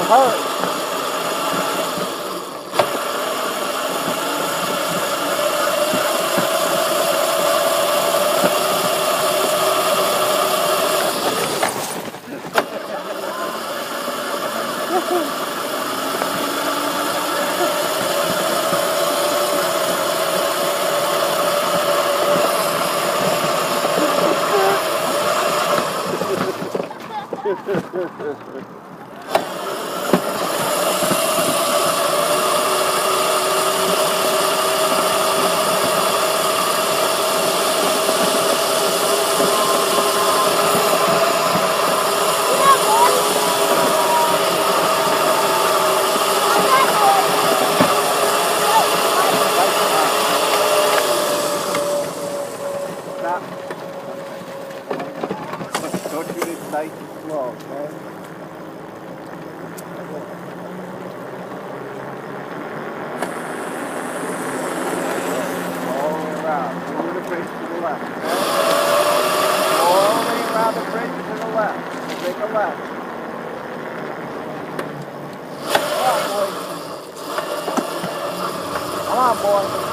hurt. Don't shoot it nice and slow, okay? All the way around. Move the bridge to the left, okay? All the way around the bridge to the left. Take a left. Come on, boy. Come on, boy.